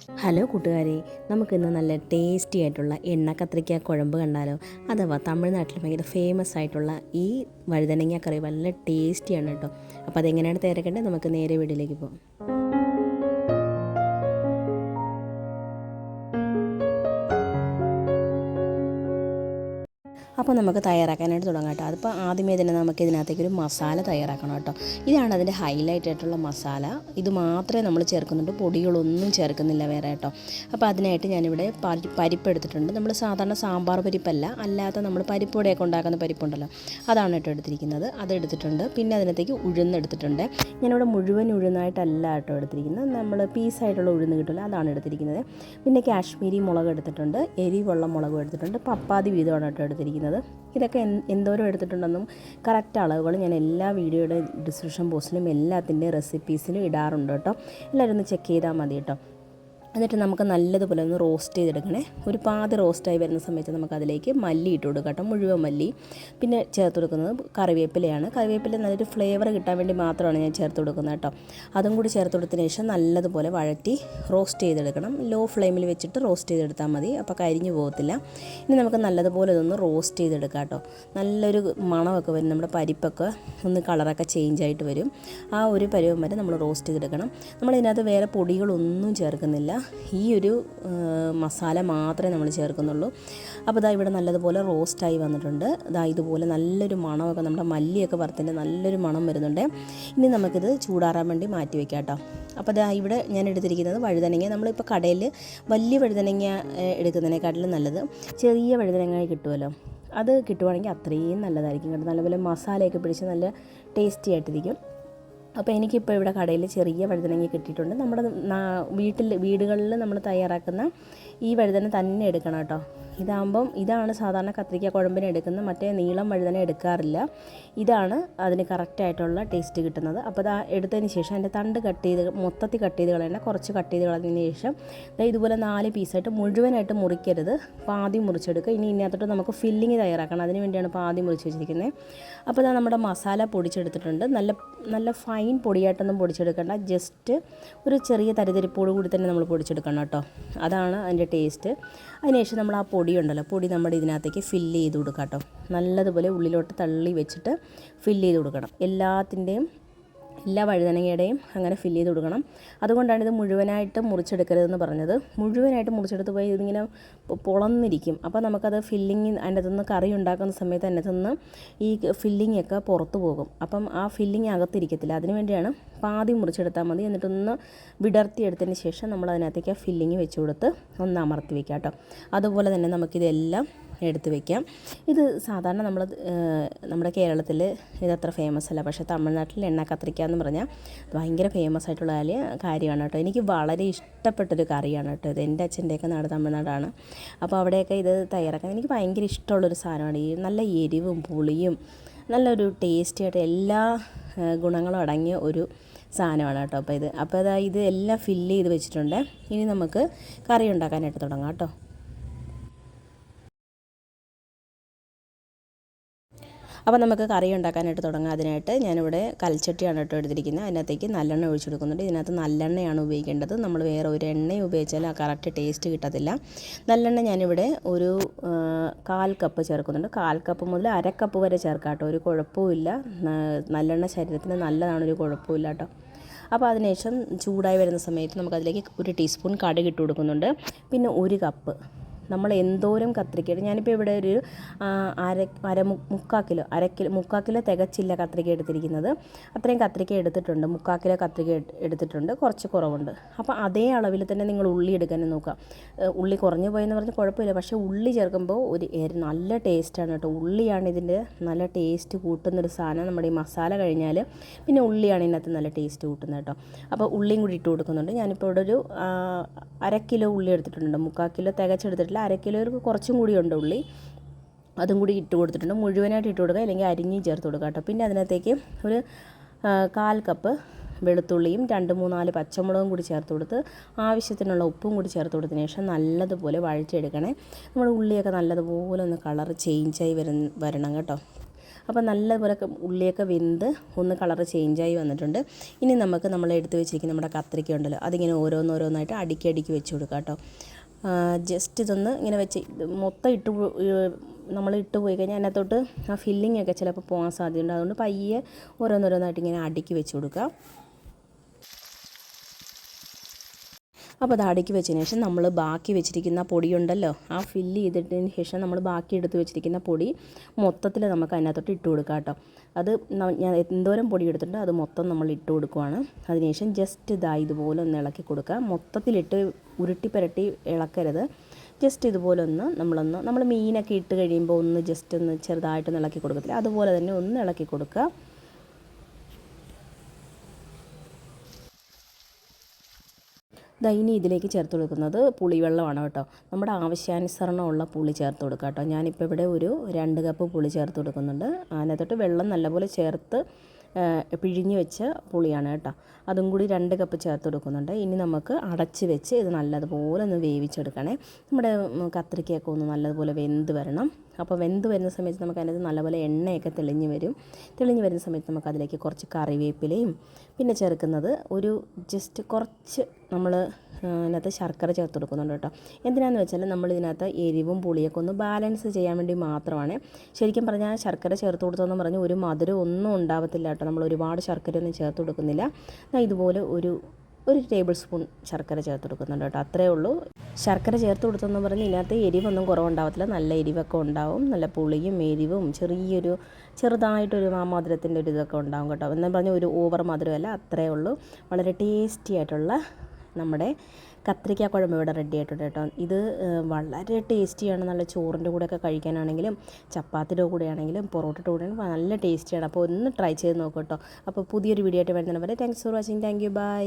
Hello കൂട്ടുകാരെ, നമുക്കിന്ന് നല്ല ടേസ്റ്റി ആയിട്ടുള്ള എണ്ണ കത്രിക്ക കുഴമ്പ് കണ്ടാലോ. അഥവാ തമിഴ്നാട്ടിൽ ഭയങ്കര ഫേമസ് ആയിട്ടുള്ള ഈ വഴുതനങ്ങ കറി നല്ല ടേസ്റ്റിയാണ് കേട്ടോ. അപ്പോൾ അതെങ്ങനെയാണ് തയ്യാറാക്കേണ്ടത്, നമുക്ക് നേരെ വീട്ടിലേക്ക് പോകാം. അപ്പോൾ നമുക്ക് തയ്യാറാക്കാനായിട്ട് തുടങ്ങാം കേട്ടോ. അതിപ്പോൾ ആദ്യമേ തന്നെ നമുക്ക് ഇതിനകത്തേക്കൊരു മസാല തയ്യാറാക്കണം കേട്ടോ. ഇതാണ് അതിൻ്റെ ഹൈലൈറ്റ് ആയിട്ടുള്ള മസാല. ഇത് മാത്രമേ നമ്മൾ ചേർക്കുന്നുണ്ട്, പൊടികളൊന്നും ചേർക്കുന്നില്ല വേറെ കേട്ടോ. അപ്പോൾ അതിനായിട്ട് ഞാനിവിടെ പരിപ്പ് എടുത്തിട്ടുണ്ട്. നമ്മൾ സാധാരണ സാമ്പാർ പരിപ്പല്ല, അല്ലാതെ നമ്മൾ പരിപ്പോടെയൊക്കെ ഉണ്ടാക്കുന്ന പരിപ്പുണ്ടല്ലോ, അതാണ് കേട്ടോ എടുത്തിരിക്കുന്നത്. അതെടുത്തിട്ടുണ്ട്. പിന്നെ അതിനകത്തേക്ക് ഉഴുന്നെടുത്തിട്ടുണ്ട്. ഞാനിവിടെ മുഴുവൻ ഉഴുന്നായിട്ടല്ല കേട്ടോ എടുത്തിരിക്കുന്നത്, നമ്മൾ പീസായിട്ടുള്ള ഉഴുന്ന് കിട്ടില്ല, അതാണ് എടുത്തിരിക്കുന്നത്. പിന്നെ കാശ്മീരി മുളക് എടുത്തിട്ടുണ്ട്, എരിവുള്ള മുളകും എടുത്തിട്ടുണ്ട്, പപ്പാതി വീതമാണ് കേട്ടോ എടുത്തിരിക്കുന്നത്. ഇതൊക്കെ എന്തോരം എടുത്തിട്ടുണ്ടെന്നും കറക്റ്റ് അളവുകൾ ഞാൻ എല്ലാ വീഡിയോയുടെ ഡിസ്ക്രിപ്ഷൻ ബോക്സിലും എല്ലാത്തിൻ്റെയും റെസിപ്പീസിലും ഇടാറുണ്ട് കേട്ടോ. എല്ലാവരും ഒന്ന് ചെക്ക് ചെയ്താൽ മതി കേട്ടോ. എന്നിട്ട് നമുക്ക് നല്ലതുപോലെ ഒന്ന് റോസ്റ്റ് ചെയ്തെടുക്കണേ. ഒരു പാതി റോസ്റ്റായി വരുന്ന സമയത്ത് നമുക്കതിലേക്ക് മല്ലി ഇട്ട് കൊടുക്കാം കേട്ടോ, മുഴുവൻ മല്ലി. പിന്നെ ചേർത്ത് കൊടുക്കുന്നത് കറിവേപ്പിലയാണ്. കറിവേപ്പില നല്ലൊരു ഫ്ലേവർ കിട്ടാൻ വേണ്ടി മാത്രമാണ് ഞാൻ ചേർത്ത് കൊടുക്കുന്നത് കേട്ടോ. അതും കൂടി ചേർത്ത് കൊടുത്തതിന് ശേഷം നല്ലതുപോലെ വഴറ്റി റോസ്റ്റ് ചെയ്തെടുക്കണം. ലോ ഫ്ലെയിമിൽ വെച്ചിട്ട് റോസ്റ്റ് ചെയ്തെടുത്താൽ മതി, അപ്പോൾ കരിഞ്ഞു പോകത്തില്ല. ഇനി നമുക്ക് നല്ലതുപോലെ ഇതൊന്ന് റോസ്റ്റ് ചെയ്തെടുക്കാം കേട്ടോ. നല്ലൊരു മണമൊക്കെ വരും, നമ്മുടെ പരിപ്പൊക്കെ ഒന്ന് കളറൊക്കെ ചേഞ്ച് ആയിട്ട് വരും. ആ ഒരു പരുവം വരെ നമ്മൾ റോസ്റ്റ് ചെയ്തെടുക്കണം. നമ്മളിതിനകത്ത് വേറെ പൊടികളൊന്നും ചേർക്കുന്നില്ല, ഈ ഒരു മസാല മാത്രമേ നമ്മൾ ചേർക്കുന്നുള്ളൂ. അപ്പോൾ ഇതാ ഇവിടെ നല്ലതുപോലെ റോസ്റ്റായി വന്നിട്ടുണ്ട്. ഇതാ ഇതുപോലെ നല്ലൊരു മണമൊക്കെ, നമ്മുടെ മല്ലിയൊക്കെ വറുത്തിൻ്റെ നല്ലൊരു മണം വരുന്നുണ്ട്. ഇനി നമുക്കിത് ചൂടാറാൻ വേണ്ടി മാറ്റി വയ്ക്കാം കേട്ടോ. അപ്പോൾ ഇതാ ഇവിടെ ഞാൻ എടുത്തിരിക്കുന്നത് വഴുതനങ്ങ. നമ്മളിപ്പോൾ കടയിൽ വലിയ വഴുതനങ്ങ എടുക്കുന്നതിനെക്കാട്ടിലും നല്ലത് ചെറിയ വഴുതനങ്ങ കിട്ടുമല്ലോ, അത് കിട്ടുവാണെങ്കിൽ അത്രയും നല്ലതായിരിക്കും കേട്ടോ. നല്ലപോലെ മസാലയൊക്കെ പിടിച്ച് നല്ല ടേസ്റ്റി ആയിട്ടിരിക്കും. അപ്പോൾ എനിക്കിപ്പോൾ ഇവിടെ കടയിൽ ചെറിയ വഴുതനങ്ങ കിട്ടിയിട്ടുണ്ട്. നമ്മുടെ വീടുകളിൽ നമ്മൾ തയ്യാറാക്കുന്ന ഈ വഴുതന തന്നെ എടുക്കണം കേട്ടോ. ഇതാണ് സാധാരണ കത്രിക്ക കുഴമ്പിന് എടുക്കുന്ന, മറ്റേ നീളം വഴുതന എടുക്കാറില്ല. ഇതാണ് അതിന് കറക്റ്റായിട്ടുള്ള ടേസ്റ്റ് കിട്ടുന്നത്. അപ്പോൾ അത് എടുത്തതിന് ശേഷം അതിൻ്റെ തണ്ട് മൊത്തത്തിൽ കട്ട് ചെയ്ത് കളയണ്ട, കുറച്ച് കട്ട് ചെയ്ത് കളഞ്ഞതിന് ശേഷം ഇതുപോലെ 4 പീസായിട്ട് മുഴുവനായിട്ട് മുറിക്കരുത്, പാതി മുറിച്ചെടുക്കുക. ഇനി ഇതിനകത്തോട്ട് നമുക്ക് ഫില്ലിങ് തയ്യാറാക്കണം, അതിന് വേണ്ടിയാണ് പാതി മുറിച്ച് വെച്ചിരിക്കുന്നത്. അപ്പോൾ ഇതാ നമ്മുടെ മസാല പൊടിച്ചെടുത്തിട്ടുണ്ട്. നല്ല ഫൈൻ പൊടിയായിട്ടൊന്നും പൊടിച്ചെടുക്കേണ്ട, ജസ്റ്റ് ഒരു ചെറിയ തരിതരിപ്പോട് കൂടി തന്നെ നമ്മൾ പൊടിച്ചെടുക്കണം കേട്ടോ. അതാണ് അതിൻ്റെ ടേസ്റ്റ്. അതിനുശേഷം നമ്മൾ ആ പൊടി നമ്മുടെ ഇതിനകത്തേക്ക് ഫില്ല് ചെയ്ത് കൊടുക്കാം കേട്ടോ. നല്ലതുപോലെ ഉള്ളിലോട്ട് തള്ളി വെച്ചിട്ട് ഫില്ല് ചെയ്ത് കൊടുക്കണം. എല്ലാ വഴുതനങ്ങയുടെയും അങ്ങനെ ഫില്ല് ചെയ്ത് കൊടുക്കണം. അതുകൊണ്ടാണ് ഇത് മുഴുവനായിട്ട് മുറിച്ചെടുക്കരുതെന്ന് പറഞ്ഞത്. മുഴുവനായിട്ട് മുറിച്ചെടുത്ത് പോയി ഇതിങ്ങനെ പൊളന്നിരിക്കും. അപ്പോൾ നമുക്കത് ഫില്ലിങ് അതിൻ്റെ അകത്തുനിന്ന് കറി ഉണ്ടാക്കുന്ന സമയത്ത് അതിൻ്റെ അകത്തുനിന്ന് ഈ ഫില്ലിംഗ് ഒക്കെ പുറത്ത് പോകും. അപ്പം ആ ഫില്ലിങ് അകത്തിരിക്കത്തില്ല. അതിന് വേണ്ടിയാണ് പാതി മുറിച്ചെടുത്താൽ മതി. എന്നിട്ടൊന്ന് വിടർത്തിയെടുത്തതിന് ശേഷം നമ്മൾ അതിനകത്തേക്ക് ആ ഫില്ലിങ് വെച്ച് കൊടുത്ത് ഒന്ന് അമർത്തി വയ്ക്കാം കേട്ടോ. അതുപോലെ തന്നെ നമുക്കിതെല്ലാം എടുത്ത് വയ്ക്കാം. ഇത് സാധാരണ നമ്മുടെ കേരളത്തിൽ ഇതത്ര ഫേമസ് അല്ല, പക്ഷേ തമിഴ്നാട്ടിൽ എണ്ണ കത്രിക്ക എന്ന് പറഞ്ഞാൽ ഭയങ്കര ഫേമസ് ആയിട്ടുള്ള കാര്യമാണ് കേട്ടോ. എനിക്ക് വളരെ ഇഷ്ടപ്പെട്ടൊരു കറിയാണ് കേട്ടോ ഇത്. എൻ്റെ അച്ഛൻ്റെയൊക്കെ നാട് തമിഴ്നാടാണ്. അപ്പോൾ അവിടെയൊക്കെ ഇത് തയ്യാറാക്കാൻ എനിക്ക് ഭയങ്കര ഇഷ്ടമുള്ളൊരു സാധനമാണ്. ഈ നല്ല എരിവും പുളിയും നല്ലൊരു ടേസ്റ്റിയായിട്ട് എല്ലാ ഗുണങ്ങളും അടങ്ങിയ ഒരു സാധനമാണ് കേട്ടോ. അപ്പോൾ ഇത് എല്ലാം ഫില്ല് ചെയ്ത് വെച്ചിട്ടുണ്ട്. ഇനി നമുക്ക് കറി ഉണ്ടാക്കാനായിട്ട് തുടങ്ങാം കേട്ടോ. അപ്പോൾ നമുക്ക് കറി ഉണ്ടാക്കാനായിട്ട് തുടങ്ങാം. അതിനായിട്ട് ഞാനിവിടെ കൽച്ചട്ടിയാണ് കേട്ടോ എടുത്തിരിക്കുന്നത്. അതിനകത്തേക്ക് നല്ലെണ്ണ ഒഴിച്ചു കൊടുക്കുന്നുണ്ട്. ഇതിനകത്ത് നല്ലെണ്ണയാണ് ഉപയോഗിക്കേണ്ടത്, നമ്മൾ വേറെ ഒരു എണ്ണയും ഉപയോഗിച്ചാൽ ആ കറക്റ്റ് ടേസ്റ്റ് കിട്ടത്തില്ല. നല്ലെണ്ണ ഞാനിവിടെ ഒരു 1/4 കപ്പ് ചേർക്കുന്നുണ്ട്. 1/4 കപ്പ് മുതൽ 1/2 കപ്പ് വരെ ചേർക്കാം കേട്ടോ, ഒരു കുഴപ്പമില്ല. നല്ലെണ്ണ ശരീരത്തിന് നല്ലതാണ്, ഒരു കുഴപ്പമില്ല കേട്ടോ. അപ്പോൾ അതിനുശേഷം ചൂടായി വരുന്ന സമയത്ത് നമുക്കതിലേക്ക് 1 ടീസ്പൂൺ കടുക് ഇട്ട് കൊടുക്കുന്നുണ്ട്. പിന്നെ 1 കപ്പ് നമ്മൾ എന്തോരം കത്രിക്ക, ഞാനിപ്പോൾ ഇവിടെ ഒരു 3/4 കിലോ തികച്ചില്ല കത്രിക്ക എടുത്തിരിക്കുന്നത്. അത്രയും കത്രിക്ക എടുത്തിട്ടുണ്ട്, 3/4 കിലോ കത്രിക എടുത്തിട്ടുണ്ട്, കുറച്ച് കുറവുണ്ട്. അപ്പോൾ അതേ അളവിൽ തന്നെ നിങ്ങൾ ഉള്ളി എടുക്കാനും നോക്കുക. ഉള്ളി കുറഞ്ഞു പോയെന്ന് പറഞ്ഞാൽ കുഴപ്പമില്ല, പക്ഷേ ഉള്ളി ചേർക്കുമ്പോൾ നല്ല ടേസ്റ്റാണ് കേട്ടോ. ഉള്ളിയാണ് ഇതിൻ്റെ നല്ല ടേസ്റ്റ് കൂട്ടുന്നൊരു സാധനം. നമ്മുടെ ഈ മസാല കഴിഞ്ഞാൽ പിന്നെ ഉള്ളിയാണ് ഇതിനകത്ത് നല്ല ടേസ്റ്റ് കൂട്ടുന്നത് കേട്ടോ. അപ്പോൾ ഉള്ളിയും കൂടി ഇട്ട് കൊടുക്കുന്നുണ്ട്. ഞാനിപ്പോൾ ഇവിടെ ഒരു 1/2 കിലോ ഉള്ളി എടുത്തിട്ടുണ്ട്, 3/4 കിലോ തികച്ചെടുത്തിട്ടില്ല, 1/2 കിലോയ്ക്ക് കുറച്ചും കൂടി ഉണ്ട് ഉള്ളി. അതും കൂടി ഇട്ട് കൊടുത്തിട്ടുണ്ട്. മുഴുവനായിട്ട് ഇട്ട് കൊടുക്കുക, അല്ലെങ്കിൽ അരിഞ്ഞ് ചേർത്ത് കൊടുക്കുക കേട്ടോ. പിന്നെ അതിനകത്തേക്ക് ഒരു 1/4 കപ്പ് വെളുത്തുള്ളിയും 2-3-4 പച്ചമുളകും കൂടി ചേർത്ത് കൊടുത്ത് ആവശ്യത്തിനുള്ള ഉപ്പും കൂടി ചേർത്ത് കൊടുത്തതിന് ശേഷം നല്ലതുപോലെ വഴറ്റിയെടുക്കണേ. നമ്മുടെ ഉള്ളിയൊക്കെ നല്ലതുപോലെ ഒന്ന് കളർ ചേഞ്ചായി വരണം കേട്ടോ. അപ്പോൾ നല്ലപോലെ ഉള്ളിയൊക്കെ വെന്ത് ഒന്ന് കളറ് ചേഞ്ചായി വന്നിട്ടുണ്ട്. ഇനി നമുക്ക് നമ്മൾ എടുത്ത് വെച്ചിരിക്കുന്ന നമ്മുടെ കത്രിക്ക ഉണ്ടല്ലോ, അതിങ്ങനെ ഓരോന്നോരോന്നായിട്ട് അടുക്കി വെച്ച് കൊടുക്കാം കേട്ടോ. ജസ്റ്റ് ഇതൊന്ന് ഇങ്ങനെ വെച്ച് മൊത്തം നമ്മൾ ഇട്ട് പോയി കഴിഞ്ഞാൽ അതിനകത്തോട്ട് ആ ഫില്ലിംഗ് ഒക്കെ ചിലപ്പോൾ പോകാൻ സാധ്യതയുണ്ട്. അതുകൊണ്ട് പയ്യെ ഓരോന്നോരോന്നായിട്ട് ഇങ്ങനെ അടുക്കി വെച്ച് കൊടുക്കുക. അപ്പോൾ അത് അടുക്കി വെച്ചതിന് ശേഷം നമ്മൾ ബാക്കി വെച്ചിരിക്കുന്ന പൊടിയുണ്ടല്ലോ, ആ ഫില്ല് ചെയ്തിട്ടതിന് ശേഷം നമ്മൾ ബാക്കി എടുത്ത് വെച്ചിരിക്കുന്ന പൊടി മൊത്തത്തിൽ നമുക്ക് അതിനകത്തോട്ട് ഇട്ട് കൊടുക്കാം കേട്ടോ. അത് ഞാൻ എന്തോരം പൊടി എടുത്തിട്ടുണ്ട് അത് മൊത്തം നമ്മൾ ഇട്ട് കൊടുക്കുവാണ്. അതിനുശേഷം ജസ്റ്റ് ഇതുപോലെ ഒന്ന് ഇളക്കി കൊടുക്കുക. മൊത്തത്തിലിട്ട് ഉരുട്ടി പുരട്ടി ഇളക്കരുത്. ജസ്റ്റ് ഇതുപോലെ നമ്മൾ മീനൊക്കെ ഇട്ട് കഴിയുമ്പോൾ ഒന്ന് ജസ്റ്റ് ഒന്ന് ചെറുതായിട്ടൊന്ന് ഇളക്കി കൊടുക്കത്തില്ല, അതുപോലെ തന്നെ ഒന്ന് ഇളക്കി കൊടുക്കുക. ഇനി ഇതിലേക്ക് ചേർത്ത് കൊടുക്കുന്നത് പുളിവെള്ളമാണ് കേട്ടോ. നമ്മുടെ ആവശ്യാനുസരണമുള്ള പുളി ചേർത്ത് കൊടുക്കുക കേട്ടോ. ഞാനിപ്പോൾ ഇവിടെ ഒരു 2 കപ്പ് പുളി ചേർത്ത് കൊടുക്കുന്നുണ്ട്. അതിനകത്തോട്ട് വെള്ളം നല്ലപോലെ ചേർത്ത് പിഴിഞ്ഞ് വെച്ച പുളിയാണ് കേട്ടോ. അതും കൂടി 2 കപ്പ് ചേർത്ത് കൊടുക്കുന്നുണ്ട്. ഇനി നമുക്ക് അടച്ച് വെച്ച് ഇത് നല്ലതുപോലെ ഒന്ന് വേവിച്ചെടുക്കണേ. നമ്മുടെ കത്രിക്കയൊക്കെ ഒന്ന് നല്ലതുപോലെ വെന്ത് വരണം. അപ്പോൾ വെന്ത് വരുന്ന സമയത്ത് നമുക്ക് അതിനകത്ത് നല്ലപോലെ എണ്ണയൊക്കെ തെളിഞ്ഞ് വരുന്ന സമയത്ത് നമുക്ക് അതിലേക്ക് കുറച്ച് കറിവേപ്പിലയും പിന്നെ ചേർക്കുന്നത് ഒരു ജസ്റ്റ് കുറച്ച് നമ്മൾ ഇതിനകത്ത് ശർക്കര ചേർത്ത് കൊടുക്കുന്നുണ്ട് കേട്ടോ. എന്തിനാണെന്ന് വെച്ചാൽ നമ്മൾ ഇതിനകത്ത് എരിവും പുളിയൊക്കെ ഒന്ന് ബാലൻസ് ചെയ്യാൻ വേണ്ടി മാത്രമാണ്. ശരിക്കും പറഞ്ഞാൽ ശർക്കര ചേർത്ത് കൊടുത്തതെന്ന് പറഞ്ഞ് ഒരു മധുരം ഒന്നും ഉണ്ടാവത്തില്ല കേട്ടോ. നമ്മൾ ഒരുപാട് ശർക്കരയൊന്നും ചേർത്ത് കൊടുക്കുന്നില്ല. ഇതുപോലെ ഒരു ടേബിൾ സ്പൂൺ ശർക്കര ചേർത്ത് കൊടുക്കുന്നുണ്ട് കേട്ടോ. അത്രയേ ഉള്ളൂ. ശർക്കര ചേർത്ത് കൊടുത്തെന്ന് പറഞ്ഞ് ഇതിനകത്ത് എരിവൊന്നും കുറവുണ്ടാവത്തില്ല. നല്ല എരിവൊക്കെ ഉണ്ടാവും. നല്ല പുളിയും എരിവും ചെറുതായിട്ടൊരു മധുരത്തിൻ്റെ ഒരു ഇതൊക്കെ ഉണ്ടാവും കേട്ടോ. എന്ന് പറഞ്ഞാൽ ഒരു ഓവർ മധുരമല്ല, അത്രയേ ഉള്ളൂ. വളരെ ടേസ്റ്റി ആയിട്ടുള്ള നമ്മുടെ കത്രിക്ക കുഴമ്പ് ഇവിടെ റെഡി ആയിട്ടുണ്ട് കേട്ടോ. ഇത് വളരെ ടേസ്റ്റിയാണ്. നല്ല ചോറിൻ്റെ കൂടെയൊക്കെ കഴിക്കാനാണെങ്കിലും ചപ്പാത്തിയുടെ കൂടെയാണെങ്കിലും പൊറോട്ടയുടെ കൂടെയാണെങ്കിലും നല്ല ടേസ്റ്റിയാണ്. അപ്പോൾ ഒന്ന് ട്രൈ ചെയ്ത് നോക്കൂ കേട്ടോ. അപ്പോൾ പുതിയൊരു വീഡിയോ ആയിട്ട് വരുന്നവരെ thanks for watching. Thank you. By.